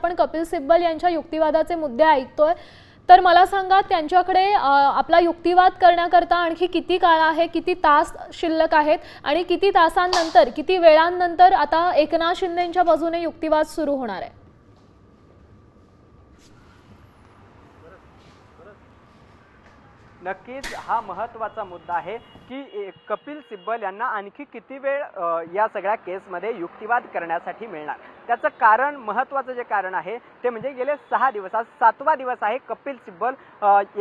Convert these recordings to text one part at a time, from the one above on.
आपण कपिल सिब्बल यांच्या युक्तिवादाचे मुद्दे ऐकतोय, तर मला सांगा त्यांच्याकडे आपला युक्तिवाद करण्याकरता आणखी किती काळ आहे, किती तास शिल्लक आहेत आणि किती तासांनंतर, किती वेळांनंतर आता एकनाथ शिंदेंच्या बाजूने युक्तिवाद सुरू होणार आहे? नक्कीच हा महत्त्वाचा मुद्दा आहे की कपिल सिब्बल यांना आणखी किती वेळ या सगळ्या केसमध्ये युक्तिवाद करण्यासाठी मिळणार। त्याचं कारण, महत्त्वाचं जे कारण आहे ते म्हणजे गेले 6 दिवस, आज 7वा दिवस आहे कपिल सिब्बल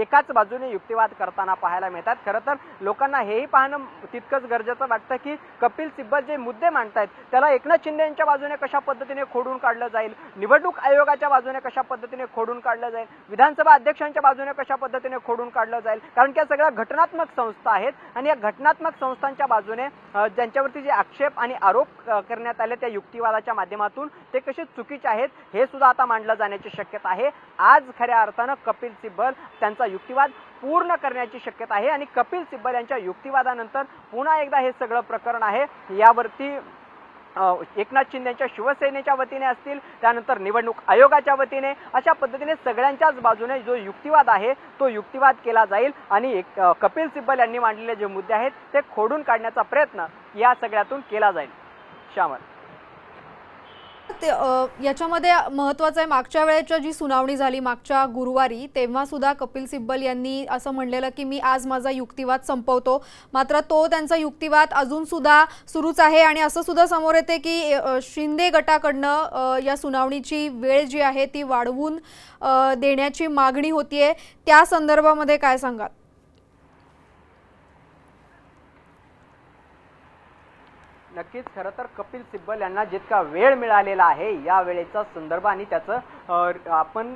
एकाच बाजूने युक्तिवाद करताना पाहायला मिळतात। खरं तर लोकांना हेही पाहणं तितकंच गरजेचं वाटतं की कपिल सिब्बल जे मुद्दे मांडतायत त्याला एकनाथ शिंदे यांच्या बाजूने कशा पद्धतीने खोडून काढलं जाईल, निवडणूक आयोगाच्या बाजूने कशा पद्धतीने खोडून काढलं जाईल, विधानसभा अध्यक्षांच्या बाजूने कशा पद्धतीने खोडून काढलं जाईल, कारण की या सगळ्या घटनात्मक संस्था आहेत आणि या घटनात्मक संस्थांच्या बाजूने ज्यांच्यावरती जे आक्षेप आणि आरोप करण्यात आले त्या युक्तिवादाच्या माध्यमातून ते कसे चुकीचे आहेत हे सुद्धा आता मांडलं जाण्याची शक्यता आहे। आज खऱ्या अर्थानं कपिल सिब्बल त्यांचा युक्तिवाद पूर्ण करण्याची शक्यता आहे आणि कपिल सिब्बल यांच्या युक्तिवादानंतर पुन्हा एकदा हे सगळं प्रकरण आहे यावरती एकनाथ शिंदेच्या शिवसेनेच्या वतीने असतील, त्यानंतर निवडणूक आयोगाच्या वतीने, अशा पद्धतीने सगळ्यांच्याच बाजूने जो युक्तिवाद आहे तो युक्तिवाद केला जाईल आणि कपिल सिब्बल यांनी मांडलेले जे मुद्दे आहेत ते खोडून काढण्याचा प्रयत्न या सगळ्यातून केला जाईल। श्यामल, याच्यामध्ये महत्त्वाचं आहे, मागच्या वेळेची जी सुनावणी झाली मागच्या गुरुवारी तेव्हा सुद्धा कपिल सिब्बल यांनी असं म्हणलेलं की मी आज माझा युक्तिवाद संपवतो, मात्र तो त्यांचा युक्तिवाद अजून सुद्धा सुरूच आहे आणि असं सुद्धा समोर येते की शिंदे गटाकडनं या सुनावणीची वेळ जी आहे ती वाढवून देण्याची मागणी होतीये। त्या संदर्भामध्ये काय सांगाल? नक्कीच, खरं तर कपिल सिब्बल यांना जितका वेळ मिळालेला आहे या वेळेचा संदर्भ आणि आपण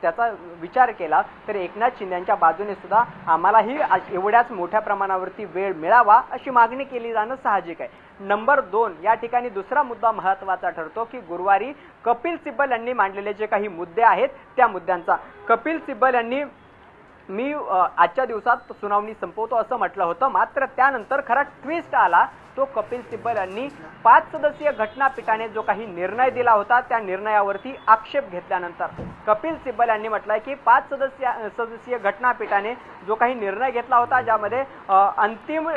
त्याचा विचार केला तर एकनाथ शिंदेच्या बाजूने सुद्धा आम्हालाही एवढ्याच मोठ्या प्रमाणावरती वेळ मिळावा अशी मागणी केली जाणं साहजिक आहे। नंबर 2 या ठिकाणी दुसरा मुद्दा महत्त्वाचा ठरतो की गुरुवारी कपिल सिब्बल यांनी मांडलेले जे काही मुद्दे आहेत त्या मुद्द्यांचा कपिल सिब्बल यांनी मी आजच्या दिवसात सुनावणी संपवतो असं म्हटलं होतं, मात्र त्यानंतर खरा ट्विस्ट आला तो कपिल सिब्बल यांनी 5 सदस्यीय घटनापीठाने जो काही निर्णय दिला होता त्या निर्णयावरती आक्षेप घेतल्यानंतर कपिल सिब्बल यांनी म्हटलंय की 5 सदस्यीय घटनापीठाने जो काही निर्णय घेतला होता ज्यामध्ये अंतिम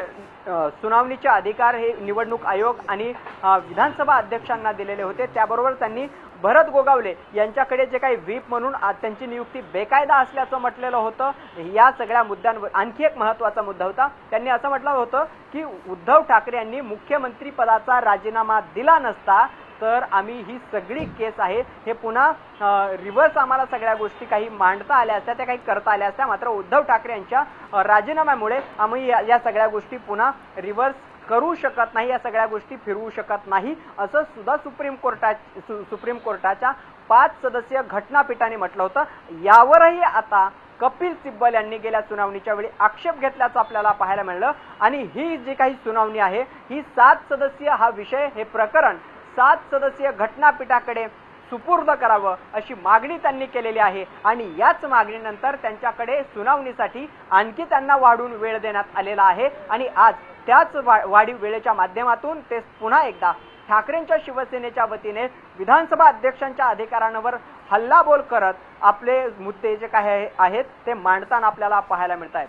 सुनावणीचे अधिकार हे निवडणूक आयोग आणि विधानसभा अध्यक्षांना दिलेले होते, त्याबरोबर त्यांनी भरत गोगावले यांच्याकडे जे काही व्हीप म्हणून त्यांची नियुक्ती बेकायदा असल्याचं म्हटलेलं होतं। या सगळ्या मुद्द्यांवर आणखी एक महत्त्वाचा मुद्दा होता, त्यांनी असं म्हटलं होतं की उद्धव ठाकरे यांनी मुख्यमंत्री पदाचा राजीनामा दिला नसता तर आम्ही ही सगळी केस आहे हे पुन्हा रिव्हर्स आम्हाला सगळ्या गोष्टी काही मांडता आल्या असत्या, त्या काही करता आल्या असत्या, मात्र उद्धव ठाकरे यांच्या राजीनाम्यामुळे आम्ही या सगळ्या गोष्टी पुन्हा रिव्हर्स करू शकत नाही, या सगळ्या गोष्टी फिरवू शकत नाही असं सुद्धा सुप्रीम कोर्टाच्या 5 सदस्यीय घटनापीठाने म्हटलं होतं। यावरही आता कपिल सिब्बल यांनी गेल्या सुनावणीच्या वेळी आक्षेप घेतल्याचं आपल्याला पाहायला मिळालं आणि ही जी काही सुनावणी आहे ही 7 सदस्यीय हा विषय, हे प्रकरण 7 सदस्यीय घटनापीठाकडे सुपूर्द करावं अशी मागणी त्यांनी केलेली आहे आणि याच मागणीनंतर त्यांच्याकडे सुनावणीसाठी आणखी त्यांना वाढून वेळ देण्यात आलेला आहे आणि आज त्याच वाढीव वेळेच्या माध्यमातून ते पुन्हा एकदा ठाकरेंच्या शिवसेनेच्या वतीने विधानसभा अध्यक्षांच्या अधिकारांवर हल्लाबोल करत आपले मुद्दे जे काही आहेत ते मांडताना आपल्याला पाहायला मिळत आहेत।